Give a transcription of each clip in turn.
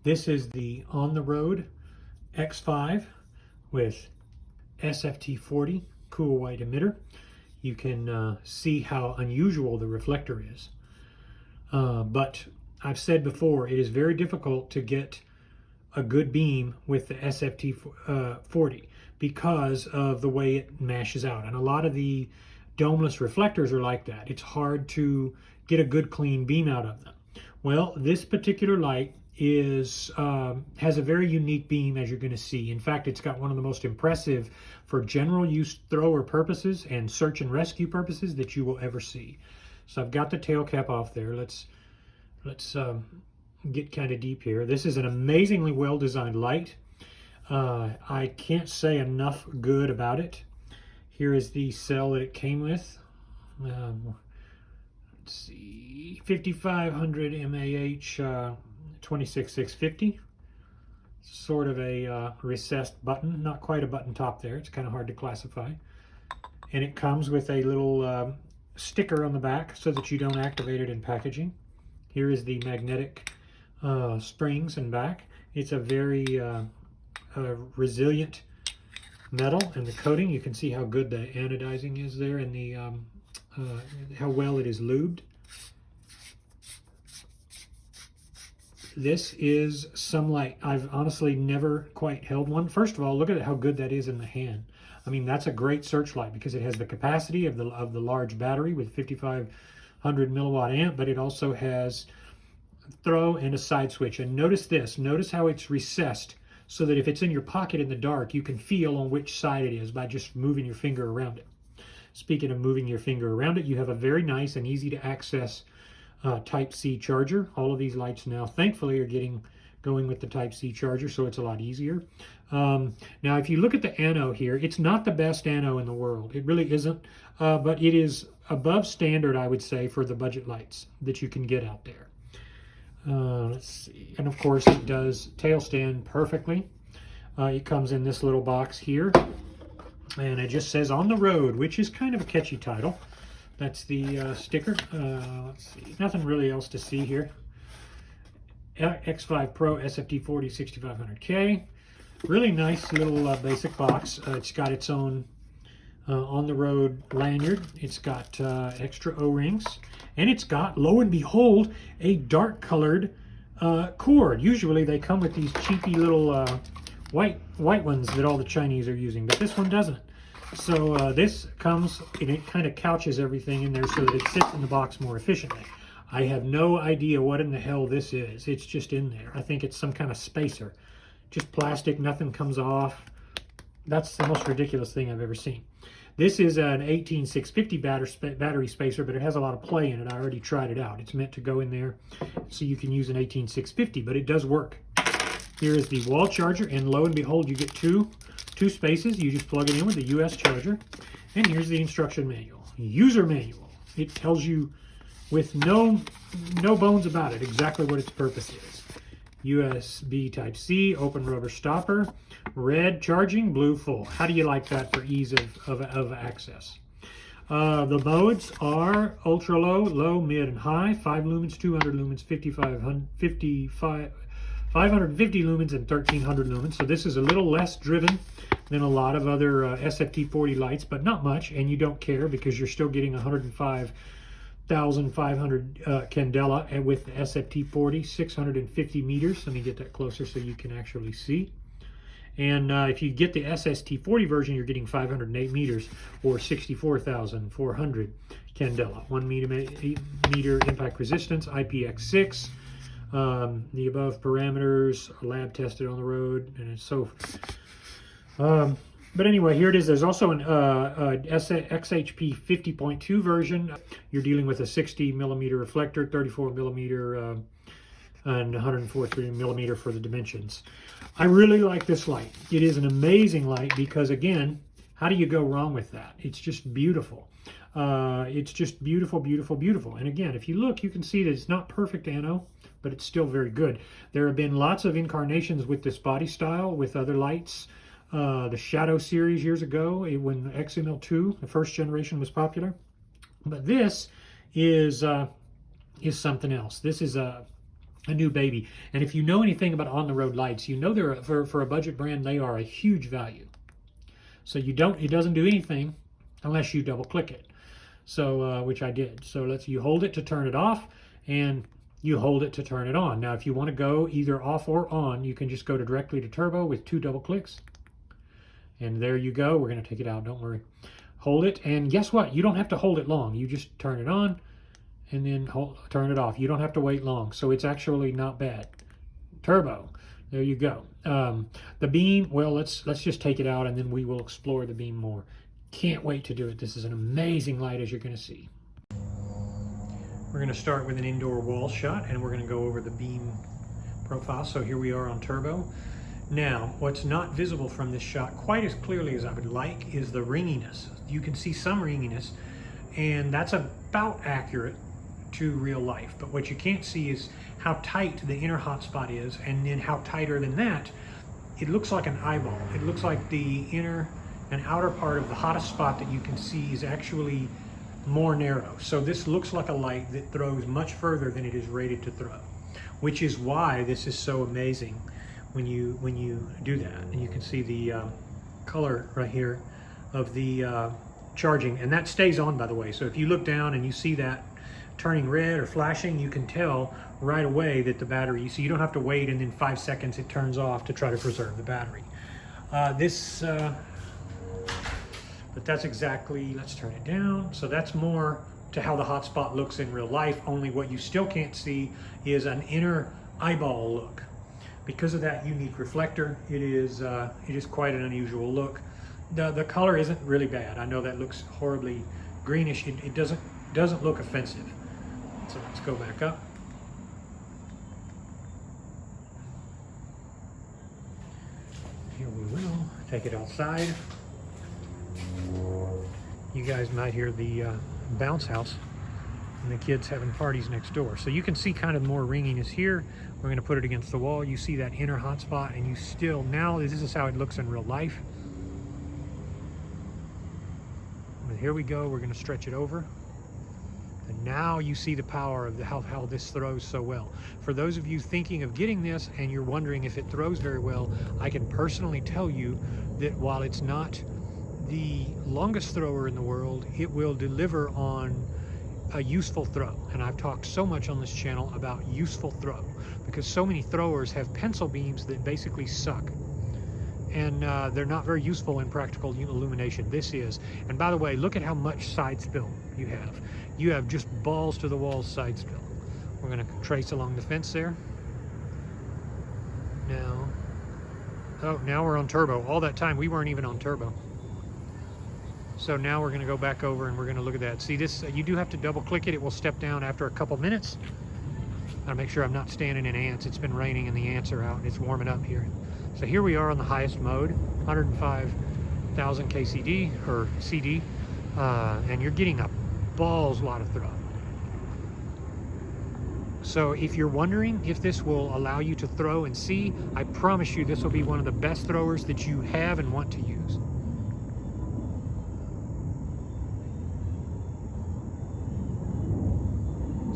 This is the on-the-road X5 with SFT 40 cool white emitter. You can see how unusual the reflector is. But I've said before, it is very difficult to get a good beam with the SFT 40 because of the way it mashes out. And a lot of the domeless reflectors are like that. It's hard to get a good clean beam out of them. Well, this particular light is has a very unique beam, as you're going to see. In fact, it's got one of the most impressive for general use thrower purposes and search and rescue purposes that you will ever see. So I've got the tail cap off there. Let's get kind of deep here. This is an amazingly well designed light. I can't say enough good about it. Here is the cell that it came with. Let's see, 5500 mAh 26650. Sort of a recessed button, not quite a button top there. It's kind of hard to classify. And it comes with a little sticker on the back so that you don't activate it in packaging. Here is the magnetic springs and back. It's a very resilient metal, and the coating, you can see how good the anodizing is there and the how well it is lubed. This is some light. I've honestly never quite held one. First of all, look at how good that is in the hand. I mean, that's a great searchlight because it has the capacity of the large battery with 5500 milliwatt amp, but it also has throw and a side switch. And notice this, notice how it's recessed so that if it's in your pocket in the dark, you can feel on which side it is by just moving your finger around it. Speaking of moving your finger around it, you have a very nice and easy to access Type-C charger. All of these lights now, thankfully, are going with the Type-C charger, so it's a lot easier. Now, if you look at the ano here, it's not the best ano in the world. It really isn't, but it is above standard, I would say, for the budget lights that you can get out there. Let's see, and of course it does tail stand perfectly. It comes in this little box here, and it just says on the road, which is kind of a catchy title. That's the sticker. Let's see, nothing really else to see here. X5 Pro SFT 40 6500K. Really nice little basic box. It's got its own on-the-road lanyard. It's got extra O-rings, and it's got, lo and behold, a dark-colored cord. Usually they come with these cheapy little white ones that all the Chinese are using, but this one doesn't. So this comes, and it kind of couches everything in there so that it sits in the box more efficiently. I have no idea what in the hell this is. It's just in there. I think it's some kind of spacer. Just plastic, nothing comes off. That's the most ridiculous thing I've ever seen. This is an 18650 battery spacer, but it has a lot of play in it. I already tried it out. It's meant to go in there so you can use an 18650, but it does work. Here is the wall charger, and lo and behold, you get two spaces. You just plug it in with the US charger. And here's the instruction manual, user manual. It tells you with no bones about it exactly what its purpose is. USB Type-C, open rubber stopper, red charging, blue full. How do you like that for ease of access? The modes are ultra low, low, mid, and high. 5 lumens, 200 lumens, 550 lumens, and 1300 lumens. So this is a little less driven than a lot of other SFT 40 lights, but not much, and you don't care because you're still getting 105,500 candela, and with the SFT 40, 650 meters. Let me get that closer so you can actually see. And if you get the SST 40 version, you're getting 508 meters or 64,400 candela. 1 meter impact resistance, IPX6. The above parameters are lab tested on the road, and it's so. But anyway, here it is. There's also an XHP 50.2 version. You're dealing with a 60 millimeter reflector, 34 millimeter, and 143 millimeter for the dimensions. I really like this light. It is an amazing light because, again, how do you go wrong with that? It's just beautiful. It's just beautiful, beautiful, beautiful. And again, if you look, you can see that it's not perfect ano, but it's still very good. There have been lots of incarnations with this body style with other lights. The Shadow series years ago, when ACUMEN 2, the first generation, was popular. But this is something else. This is a a new baby. And if you know anything about on-the-road lights, you know they're for a budget brand, they are a huge value. So it doesn't do anything unless you double click it. So which I did. So you hold it to turn it off, and you hold it to turn it on. Now if you want to go either off or on, you can just go directly to turbo with 2 double clicks. And there you go. We're going to take it out, don't worry. Hold it, and guess what? You don't have to hold it long. You just turn it on and then turn it off. You don't have to wait long. So it's actually not bad. Turbo. There you go. The beam, well, let's just take it out and then we will explore the beam more. Can't wait to do it. This is an amazing light, as you're going to see. We're going to start with an indoor wall shot, and we're going to go over the beam profile. So here we are on turbo. Now, what's not visible from this shot quite as clearly as I would like is the ringiness. You can see some ringiness, and that's about accurate to real life. But what you can't see is how tight the inner hotspot is, and then how tighter than that, it looks like an eyeball. It looks like the inner and outer part of the hottest spot that you can see is actually more narrow. So this looks like a light that throws much further than it is rated to throw, which is why this is so amazing when you do that. And you can see the color right here of the charging, and that stays on, by the way. So if you look down and you see that turning red or flashing, you can tell right away that the battery, so you don't have to wait and then 5 seconds it turns off to try to preserve the battery. But that's exactly, let's turn it down. So that's more to how the hotspot looks in real life, only what you still can't see is an inner eyeball look. Because of that unique reflector, it is quite an unusual look. The color isn't really bad. I know that looks horribly greenish. It doesn't look offensive. So let's go back up. Here we will take it outside. You guys might hear the bounce house and the kids having parties next door. So you can see kind of more ringiness here. We're going to put it against the wall. You see that inner hot spot, and you still, now this is how it looks in real life. And here we go. We're going to stretch it over. And now you see the power of how this throws so well. For those of you thinking of getting this and you're wondering if it throws very well, I can personally tell you that while it's not the longest thrower in the world, it will deliver on a useful throw. And I've talked so much on this channel about useful throw, because so many throwers have pencil beams that basically suck, and they're not very useful in practical illumination. This is. And by the way, look at how much side spill you have. You have just balls to the walls side spill. We're going to trace along the fence there. Now we're on turbo. All that time we weren't even on turbo. So now we're going to go back over and we're going to look at that. See this, you do have to double click it. It will step down after a couple minutes. Gotta make sure I'm not standing in ants. It's been raining and the ants are out and it's warming up here. So here we are on the highest mode, 105,000 KCD or CD, and you're getting a balls lot of throw. So if you're wondering if this will allow you to throw and see, I promise you this will be one of the best throwers that you have and want to use.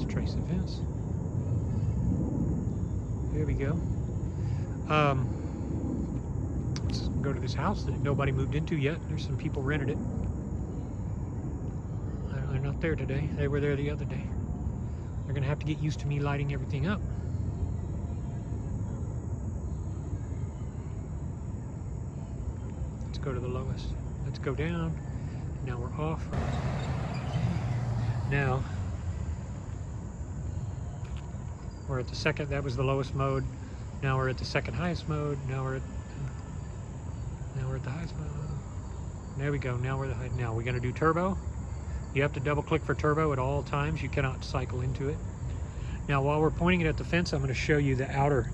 Trace the fence. There we go. Let's go to this house that nobody moved into yet. There's some people rented it. They're not there today. They were there the other day. They're gonna have to get used to me lighting everything up. Let's go to the lowest. Let's go down. Now we're off. Now we're at the second, that was the lowest mode. Now we're at the second highest mode. Now we're at the highest mode. There we go. Now we're the high. Now we're going to do turbo. You have to double click for turbo at all times. You cannot cycle into it. Now while we're pointing it at the fence, I'm going to show you the outer.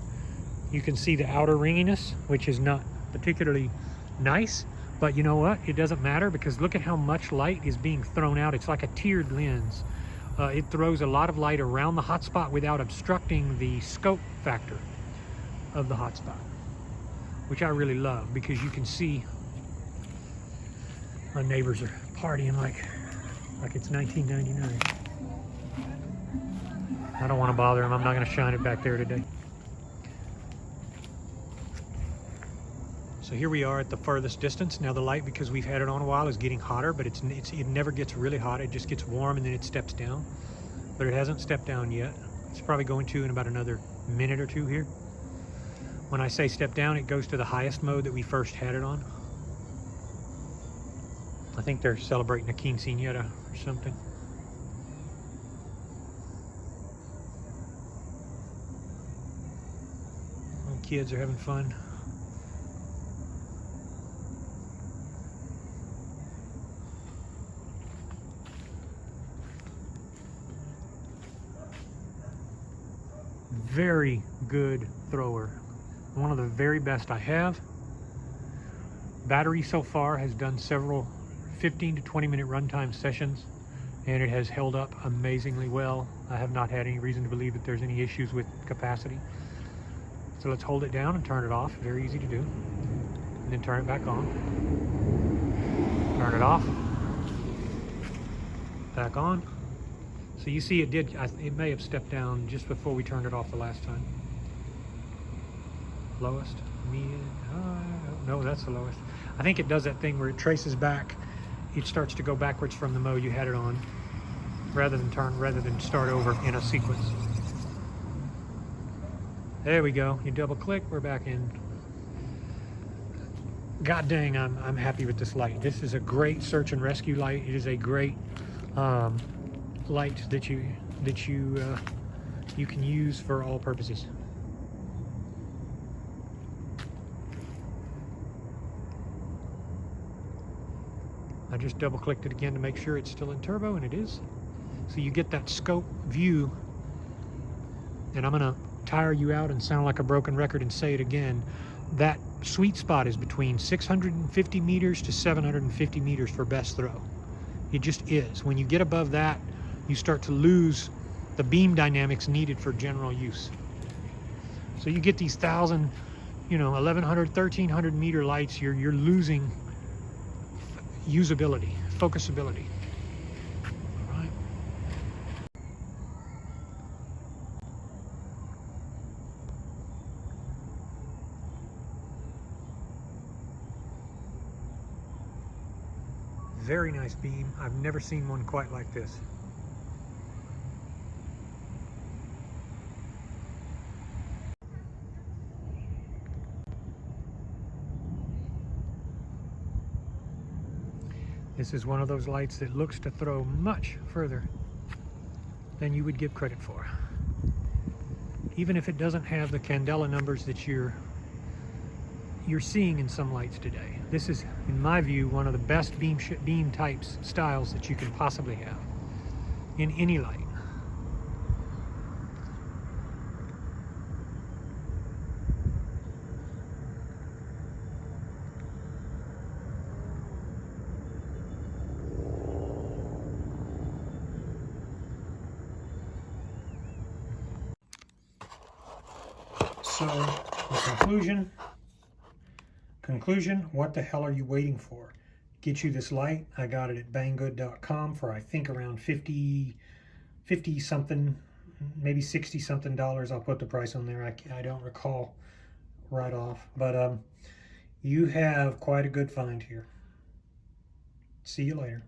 You can see the outer ringiness, which is not particularly nice, but you know what? It doesn't matter, because look at how much light is being thrown out. It's like a tiered lens. It throws a lot of light around the hotspot without obstructing the scope factor of the hotspot, which I really love, because you can see my neighbors are partying like it's 1999. I don't want to bother him. I'm not going to shine it back there today. So here we are at the furthest distance. Now the light, because we've had it on a while, is getting hotter, but it never gets really hot. It just gets warm and then it steps down. But it hasn't stepped down yet. It's probably going to in about another minute or two here. When I say step down, it goes to the highest mode that we first had it on. I think they're celebrating a quinceañera or something. Little kids are having fun. Very good thrower. One of the very best I have. Battery so far has done several 15 to 20 minute runtime sessions, and it has held up amazingly well. I have not had any reason to believe that there's any issues with capacity. So let's hold it down and turn it off. Very easy to do. And then turn it back on. Turn it off. Back on. So you see it may have stepped down just before we turned it off the last time. Lowest, mid, high, no, that's the lowest. I think it does that thing where it traces back. It starts to go backwards from the mode you had it on, rather than start over in a sequence. There we go. You double click, we're back in. God dang, I'm happy with this light. This is a great search and rescue light. It is a great light that you can use for all purposes. I just double clicked it again to make sure it's still in turbo, and it is. So you get that scope view, and I'm gonna tire you out and sound like a broken record and say it again. That sweet spot is between 650 meters to 750 meters for best throw. It just is. When you get above that, you start to lose the beam dynamics needed for general use. So you get these 1,000, 1,100, 1,300 meter lights, you're losing usability, focusability. All right. Very nice beam. I've never seen one quite like this. This is one of those lights that looks to throw much further than you would give credit for. Even if it doesn't have the candela numbers that you're seeing in some lights today. This is, in my view, one of the best beam types, styles that you can possibly have in any light. So, the conclusion, what the hell are you waiting for? Get you this light. I got it at banggood.com for I think around 50 something, maybe 60 something dollars. I'll put the price on there. I don't recall right off, but you have quite a good find here. See you later.